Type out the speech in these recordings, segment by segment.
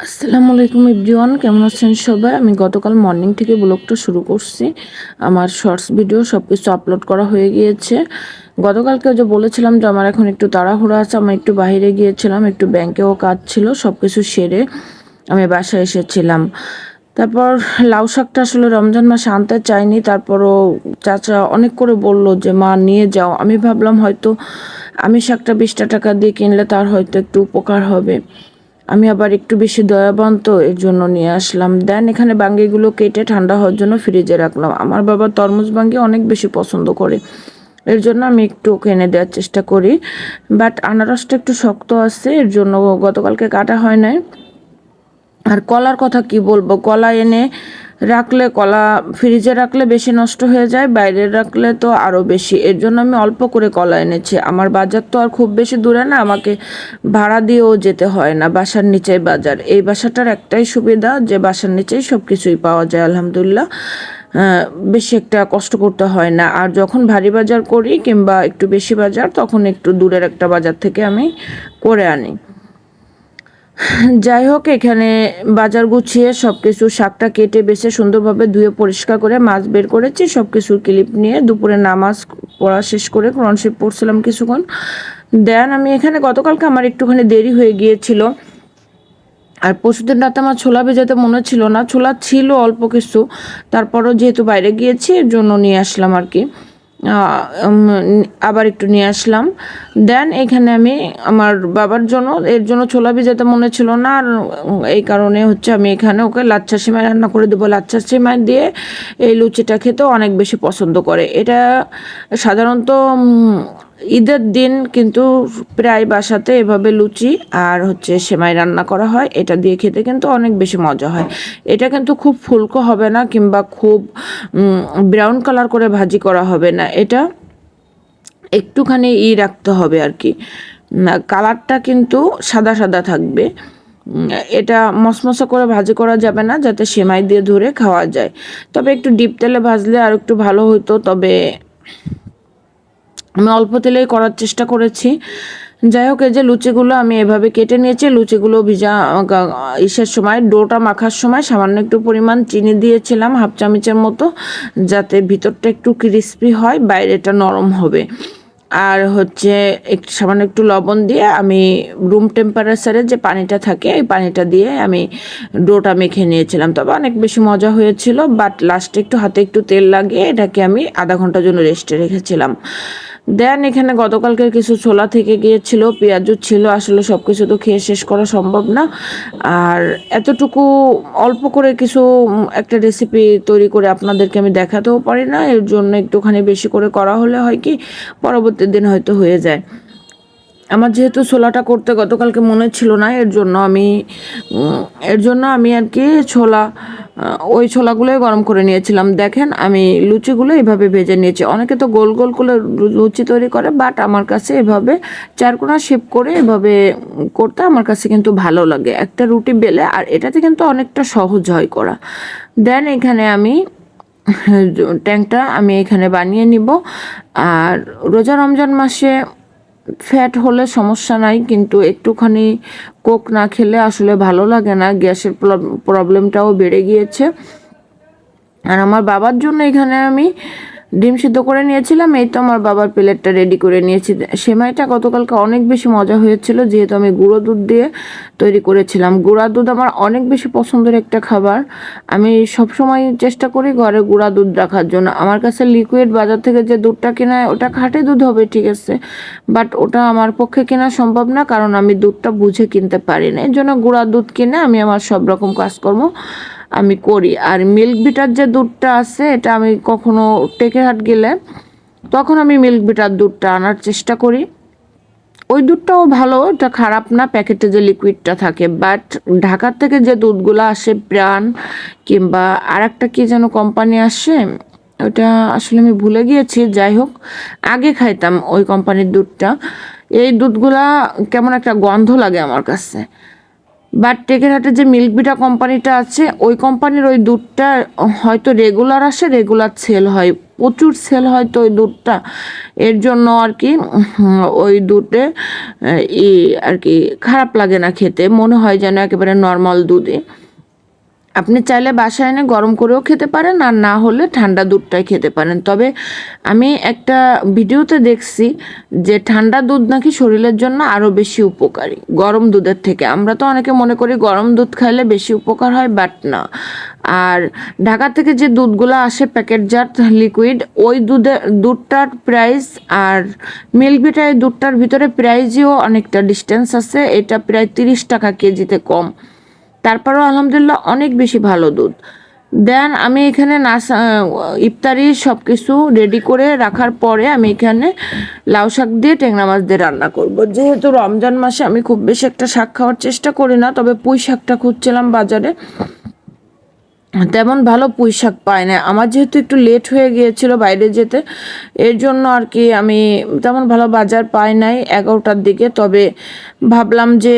আসসালামু আলাইকুম এভরিওয়ান, কেমন আছেন সবাই? আমি গতকাল মর্নিং থেকে ব্লগটা শুরু করছি। আমার শর্টস ভিডিও সব কিছু আপলোড করা হয়ে গিয়েছে। গতকালকে যে বলেছিলাম যে আমার এখন একটু তাড়াহুড়ো আছে, আমি একটু বাইরে গিয়েছিলাম, একটু ব্যাংকেও কাজ ছিল, সব কিছু সেরে আমি বাসায় এসেছিলাম। তারপর লাউ শাকটা আসলে রমজান মাসে আনতে চাইনি, তারপরও চাচা অনেক করে বলল যে মা নিয়ে যাও। আমি ভাবলাম হয়তো আমি শাকটা 20 টাকা দিয়ে কিনলে তার হয়তো একটু উপকার হবে। আমি আবার একটু বেশি দয়াবান, তো এর জন্য নিয়ে আসলাম। দেন এখানে বাঙ্গিগুলো কেটে ঠান্ডা হওয়ার জন্য ফ্রিজে রাখলাম। আমার বাবা তরমুজ বাঙ্গি অনেক বেশি পছন্দ করে, এর জন্য আমি একটু ওকে এনে দেওয়ার চেষ্টা করি। বাট আনারসটা একটু শক্ত আছে, এর জন্য গতকালকে কাটা হয় নাই। আর কলার কথা কি বলবো, কলা এনে রাখলে, কলা ফ্রিজে রাখলে বেশি নষ্ট হয়ে যায়, বাইরে রাখলে তো আরও বেশি। এর জন্য আমি অল্প করে কলা এনেছি। আমার বাজার তো আর খুব বেশি দূরে না, আমাকে ভাড়া দিয়েও যেতে হয় না, বাসার নিচেই বাজার। এই বাসাটার একটাই সুবিধা যে বাসার নিচেই সব কিছুই পাওয়া যায় আলহামদুলিল্লাহ। বেশি একটা কষ্ট করতে হয় না। আর যখন ভারী বাজার করি কিংবা একটু বেশি বাজার, তখন একটু দূরের একটা বাজার থেকে আমি করে আনি। যাই হোক, এখানে বাজার গুছিয়ে সব কিছু, শাকটা কেটে বেছে সুন্দরভাবে ধুয়ে পরিষ্কার করে মাছ বের করেছি, সব কিছুর ক্লিপ নিয়ে দুপুরে নামাজ পড়া শেষ করে কোরআন শরীফ পড়ছিলাম কিছুক্ষণ। দেন আমি এখানে গতকালকে আমার একটুখানি দেরি হয়ে গিয়েছিল। আর পরশুদিন রাতে আমার ছোলা ভেজাতে মনে ছিল না, ছোলা ছিল অল্প কিছু, তারপরও যেহেতু বাইরে গিয়েছি এর জন্য নিয়ে আসলাম আর কি। আবার একটু নিয়ে আসলাম। দেন এখানে আমি আমার বাবার জন্য, এর জন্য ছোলা ভেজাতে মনে ছিল না, আর এই কারণে হচ্ছে আমি এখানে ওকে লাচ্ছা সেমাই রান্না করে দেবো। লাচ্ছা সেমাই দিয়ে এই লুচিটা খেতেও অনেক বেশি পছন্দ করে। এটা সাধারণত ঈদের দিন কিন্তু প্রায় বাসাতে এভাবে লুচি আর হচ্ছে সেমাই রান্না করা হয়, এটা দিয়ে খেতে কিন্তু অনেক বেশি মজা হয়। এটা কিন্তু খুব ফুলকো হবে না কিংবা খুব ব্রাউন কালার করে ভাজি করা হবে না, এটা একটুখানি রাখতে হবে আর কি। কালারটা কিন্তু সাদা সাদা থাকবে। এটা মশমশা করে ভাজি করা যাবে না, যাতে সেমাই দিয়ে ধরে খাওয়া যায়। তবে একটু ডিপ তেলে ভাজলে আর একটু ভালো হতো, তবে আমি অল্প তেলেই করার চেষ্টা করেছি। যাই হোক, এই যে লুচিগুলো আমি এভাবে কেটে নিয়েছি। লুচিগুলো ইসের সময়, ডোটা মাখার সময় সামান্য একটু পরিমাণ চিনি দিয়েছিলাম, হাফ চামচের মতো, যাতে ভিতরটা একটু ক্রিস্পি হয়, বাইরেটা নরম হবে। আর হচ্ছে একটু সামান্য একটু লবণ দিয়ে আমি রুম টেম্পারেচারে যে পানিটা থাকে এই পানিটা দিয়ে আমি ডোটা মেখে নিয়েছিলাম। তবে অনেক বেশি মজা হয়েছিল। বাট লাস্টে একটু হাতে একটু তেল লাগিয়ে এটাকে আমি আধা ঘন্টার জন্য রেস্টে রেখেছিলাম। দেন এখানে গতকালকের কিছু ছোলা থেকে গিয়েছিল, পেঁয়াজও ছিল, আসলে সব কিছু তো খেয়ে শেষ করা সম্ভব না। আর এতটুকু অল্প করে কিছু একটা রেসিপি তৈরি করে আপনাদেরকে আমি দেখাতেও পারি না, এর জন্য একটুখানি বেশি করে করা হলে হয় কি পরবর্তী দিন হয়তো হয়ে যায়। আমার যেহেতু ছোলাটা করতে গতকালকে মনে ছিল না, এর জন্য আমি আর কি ওই ছোলাগুলোই গরম করে নিয়েছিলাম। দেখেন আমি লুচিগুলো এভাবে ভেজে নিয়েছি। অনেকে তো গোল গোল করে লুচি তৈরি করে, বাট আমার কাছে এভাবে চারকোনা শেপ করে এভাবে করতে আমার কাছে কিন্তু ভালো লাগে। একটা রুটি বেলে, আর এটাতে কিন্তু অনেকটা সহজ হয় করা। দেন এখানে আমি ট্যাংটা আমি এখানে বানিয়ে নিব। আর রোজা রমজান মাসে ফ্যাট হলে সমস্যা নাই, কিন্তু একটুখানি কোক না খেলে আসলে ভালো লাগে না, গ্যাসের প্রবলেমটাও বেড়ে গিয়েছে। আর আমার বাবার জন্য এখানে আমি ডিম সিদ্ধ করে নিয়েছিলাম। এই তো আমার বাবার প্লেটটা রেডি করে নিয়েছি। সেমাইটা গতকালকে অনেক বেশি মজা হয়েছিল, যেহেতু আমি গুঁড়ো দুধ দিয়ে তৈরি করেছিলাম। গুঁড়া দুধ আমার অনেক বেশি পছন্দের একটা খাবার। আমি সবসময় চেষ্টা করি ঘরে গুঁড়া দুধ রাখার জন্য। আমার কাছে লিকুইড বাজার থেকে যে দুধটা কেনা ওটা খাঁটি দুধ হবে ঠিক আছে, বাট ওটা আমার পক্ষে কেনা সম্ভব না, কারণ আমি দুধটা বুঝে কিনতে পারি না। এর জন্য গুঁড়া দুধ কিনে আমি আমার সব রকম কাজকর্ম আমি করি। আর মিল্ক বিটার যে দুধটা আছে, এটা আমি কখনো টেকেরহাট গেলে তখন আমি মিল্ক বিটার দুধটা আনার চেষ্টা করি। ওই দুধটাও ভালো, এটা খারাপ না, প্যাকেটে যে লিকুইডটা থাকে। বাট ঢাকার থেকে যে দুধগুলো আসে, প্রাণ কিংবা আর একটা কি যেন কোম্পানি আসে, ওটা আসলে আমি ভুলে গিয়েছি। যাই হোক, আগে খাইতাম ওই কোম্পানির দুধটা। এই দুধগুলা কেমন একটা গন্ধ লাগে আমার কাছে। বাট টেকেরহাটে যে মিল্কভিটা কোম্পানিটা আছে ওই কোম্পানির ওই দুধটা হয়তো রেগুলার আসে, রেগুলার সেল হয়, প্রচুর সেল হয় তো ওই দুধটা, এর জন্য আর কি ওই দুধে আর কি খারাপ লাগে না খেতে, মনে হয় যেন একেবারে নর্মাল দুধই। আপনি চাইলে বাসায় এনে গরম করেও খেতে পারেন, আর না হলে ঠান্ডা দুধটাই খেতে পারেন। তবে আমি একটা ভিডিওতে দেখছি যে ঠান্ডা দুধ নাকি শরীরের জন্য আরও বেশি উপকারী গরম দুধের থেকে। আমরা তো অনেকে মনে করি গরম দুধ খাইলে বেশি উপকার হয়, বাট না। আর ঢাকা থেকে যে দুধগুলো আসে প্যাকেটজাত লিকুইড, ওই দুধটার প্রাইস আর মিল্কভিটা এই দুধটার ভিতরে প্রাইজও অনেকটা ডিস্টেন্স আছে। এটা প্রায় 30 টাকা কেজিতে কম, তারপরেও আলহামদুলিল্লাহ অনেক বেশি ভালো দুধ দেন। আমি এখানে ইফতারি সব কিছু রেডি করে রাখার পরে আমি এখানে লাউ শাক দিয়ে ট্যাংরা মাছ দিয়ে রান্না করব। যেহেতু রমজান মাসে আমি খুব বেশি একটা শাক খাওয়ার চেষ্টা করি না, তবে পুঁই শাকটা খুঁজছিলাম বাজারে, তেমন ভালো পুঁই শাক পাই না। আমার যেহেতু একটু লেট হয়ে গিয়েছিল বাইরে যেতে, এর জন্য আর কি আমি তেমন ভালো বাজার পাই নাই 11টার দিকে। তবে ভাবলাম যে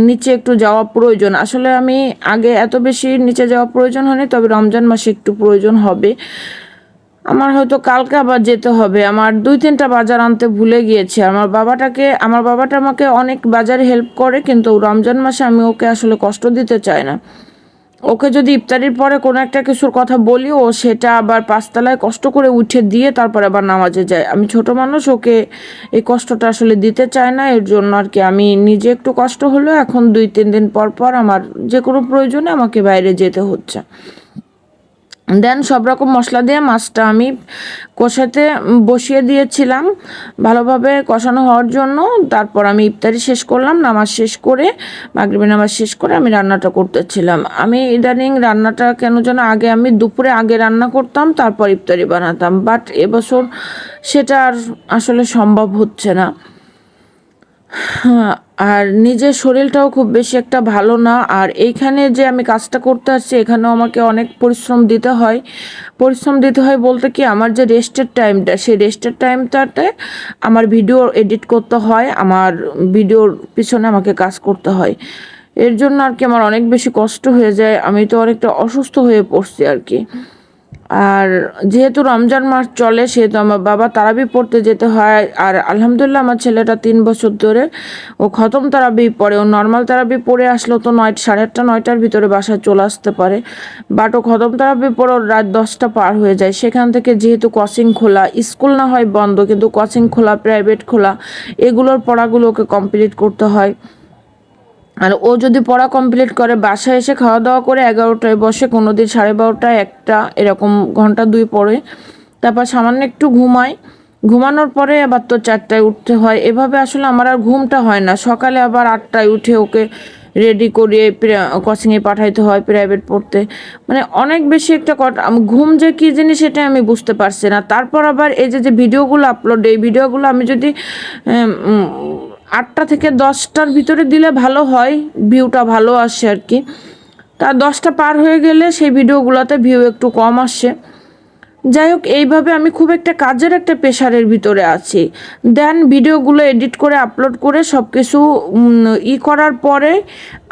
নিচে একটু যাওয়া প্রয়োজন, আসলে আমি আগে এত বেশি নিচে যাওয়া প্রয়োজন হয়নি, তবে রমজান মাসে একটু প্রয়োজন হবে আমার, হয়তো কালকে আবার যেতে হবে। আমার 2-3টা বাজার আনতে ভুলে গিয়েছি। আমার বাবাটা আমাকে অনেক বাজারে হেল্প করে, কিন্তু রমজান মাসে আমি ওকে আসলে কষ্ট দিতে চাই না। ওকে যদি ইফতারির পরে কোনো একটা কিছুর কথা বলি, ও সেটা আবার 5তলায় কষ্ট করে উঠে দিয়ে তারপর আবার নামাজে যায়। আমি ছোট মানুষ, ওকে এই কষ্টটা আসলে দিতে চাই না, এর জন্য আর কি আমি নিজে একটু কষ্ট হলেও এখন 2-3 দিন পর পর আমার যে কোনো প্রয়োজনে আমাকে বাইরে যেতে হচ্ছে। দেন সব রকম মশলা দিয়ে মাছটা আমি কষাতে বসিয়ে দিয়েছিলাম ভালোভাবে কষানো হওয়ার জন্য। তারপর আমি ইফতারি শেষ করলাম, নামাজ শেষ করে, মাগরিবের নামাজ শেষ করে আমি রান্নাটা করতেছিলাম। আমি ইদানিং রান্নাটা কেন যেন আমি দুপুরে আগে রান্না করতাম, তারপর ইফতারি বানাতাম, বাট এবছর সেটা আর আসলে সম্ভব হচ্ছে না। আর নিজের শরীরটাও খুব বেশি একটা ভালো না। আর এইখানে যে আমি কাজটা করতে আসছি, এখানেও আমাকে অনেক পরিশ্রম দিতে হয়। বলতে কি, আমার যে রেস্টের টাইমটা, সেই রেস্টের টাইমটাতে আমার ভিডিও এডিট করতে হয়, আমার ভিডিওর পিছনে আমাকে কাজ করতে হয়। এর জন্য আর কি আমার অনেক বেশি কষ্ট হয়ে যায়, আমি তো অনেকটা অসুস্থ হয়ে পড়ছি আর কি। আর যেহেতু রমজান মাস চলে, সেহেতু আমার বাবা তারাবি পড়তে যেতে হয়। আর আলহামদুলিল্লাহ আমার ছেলেটা 3 বছর ধরে ও খতম তারাবি পড়ে। ও নর্মাল তারাবি পড়ে আসলো তো 8:30 9টার ভিতরে বাসায় চলে আসতে পারে, বাট ও খতম তারাবি পড়ে রাত 10টা পার হয়ে যায়। সেখান থেকে যেহেতু কোচিং খোলা, স্কুল না হয় বন্ধ, কিন্তু কোচিং খোলা, প্রাইভেট খোলা, এগুলোর পড়াগুলো ওকে কমপ্লিট করতে হয়। আর ও যদি পড়া কমপ্লিট করে বাসায় এসে খাওয়া দাওয়া করে 11টায় বসে, কোনো দিন 12:30 1টা এরকম ঘন্টা 2 পড়ে, তারপর সামান্য একটু ঘুমায়। ঘুমানোর পরে আবার তো 4টায় উঠতে হয়। এভাবে আসলে আমার আর ঘুমটা হয় না। সকালে আবার 8টায় উঠে ওকে রেডি করিয়ে কোচিংয়ে পাঠাইতে হয় প্রাইভেট পড়তে, মানে অনেক বেশি একটা ঘুম যে কী জিনিস সেটা আমি বুঝতে পারছি না। তারপর আবার এই যে ভিডিওগুলো আপলোড, এই ভিডিওগুলো আমি যদি 8টা থেকে 10টার ভিতরে দিলে ভালো হয়, ভিউটা ভালো আসে আর কি। তা 10টা পার হয়ে গেলে সেই ভিডিওগুলোতে ভিউ একটু কম আসে। যাই হোক, এইভাবে আমি খুব একটা কাজের একটা প্রেশারের ভিতরে আছি। দেন ভিডিওগুলো এডিট করে আপলোড করে সব কিছু করার পরে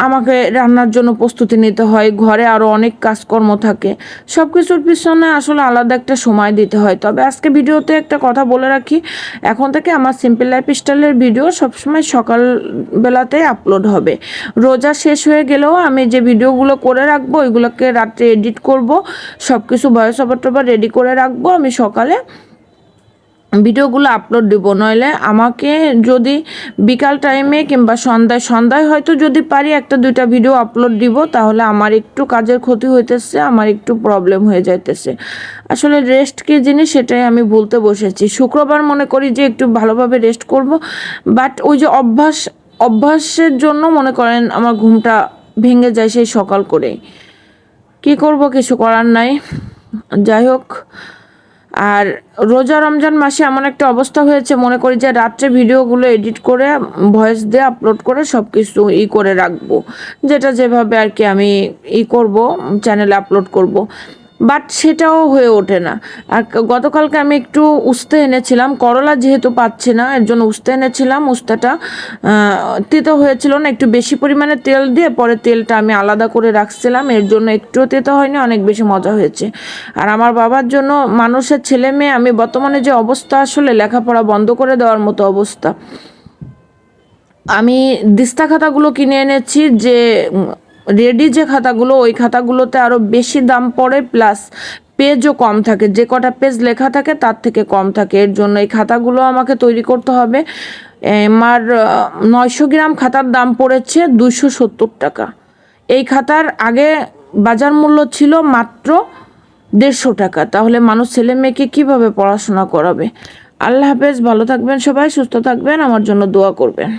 আমাকে রান্নার জন্য প্রস্তুতি নিতে হয়। ঘরে আরও অনেক কাজকর্ম থাকে, সব কিছুর পিছনে আসলে আলাদা একটা সময় দিতে হয়। তবে আজকে ভিডিওতে একটা কথা বলে রাখি, এখন থেকে আমার সিম্পল লাইফস্টাইলের ভিডিও সবসময় সকালবেলাতে আপলোড হবে। রোজা শেষ হয়ে গেলেও আমি যে ভিডিওগুলো করে রাখবো, ওইগুলোকে রাত্রে এডিট করব, সব কিছু ভয়েস ওভার রেডি করে রাখবো, আমি সকালে ভিডিওগুলো আপলোড দিব। নইলে আমাকে যদি বিকাল টাইমে কিংবা সন্ধ্যায় হয়তো যদি পারি 1-2টা ভিডিও আপলোড দিব, তাহলে আমার একটু কাজের ক্ষতি হইতেছে, আমার একটু প্রবলেম হয়ে যাইতেছে। আসলে রেস্ট কী জিনিস সেটাই আমি বলতে বসেছি। শুক্রবার মনে করি যে একটু ভালোভাবে রেস্ট করব, বাট ওই যে অভ্যাসের জন্য মনে করেন আমার ঘুমটা ভেঙে যায় সেই সকাল করে। কি করব, কিছু করার নাই। যাই হোক, আর রমজান মাসে এমন একটা অবস্থা হয়েছে, মনে করি যে রাত্রে ভিডিওগুলো এডিট করে ভয়েস দিয়ে আপলোড করে সব কিছু করে রাখবো, যেটা যেভাবে আর কি আমি করব, চ্যানেলে আপলোড করব। বাট সেটাও হয়ে ওঠে না। আর গতকালকে আমি একটু উস্তে এনেছিলাম, করলা যেহেতু পাচ্ছি না এর জন্য উস্তে এনেছিলাম। উস্তাটা তেতো হয়েছিল না, একটু বেশি পরিমাণে তেল দিয়ে পরে তেলটা আমি আলাদা করে রাখছিলাম, এর জন্য একটুও তেতো হয়নি, অনেক বেশি মজা হয়েছে। আর আমার বাবার জন্য, মানুষের ছেলে মেয়ে, আমি বর্তমানে যে অবস্থা, আসলে লেখাপড়া বন্ধ করে দেওয়ার মতো অবস্থা। আমি দিস্তা খাতাগুলো কিনে এনেছি, যে রেডি যে খাতাগুলো, ওই খাতাগুলোতে আরও বেশি দাম পড়ে, প্লাস পেজও কম থাকে, যে কটা পেজ লেখা থাকে তার থেকে কম থাকে। এর জন্য এই খাতাগুলো আমাকে তৈরি করতে হবে। আমার 900 গ্রাম খাতার দাম পড়েছে 270 টাকা। এই খাতার আগে বাজার মূল্য ছিল মাত্র 150 টাকা। তাহলে মানুষ ছেলে মেয়েকে কীভাবে পড়াশোনা করাবে? আল্লাহ হাফেজ, ভালো থাকবেন সবাই, সুস্থ থাকবেন, আমার জন্য দোয়া করবেন।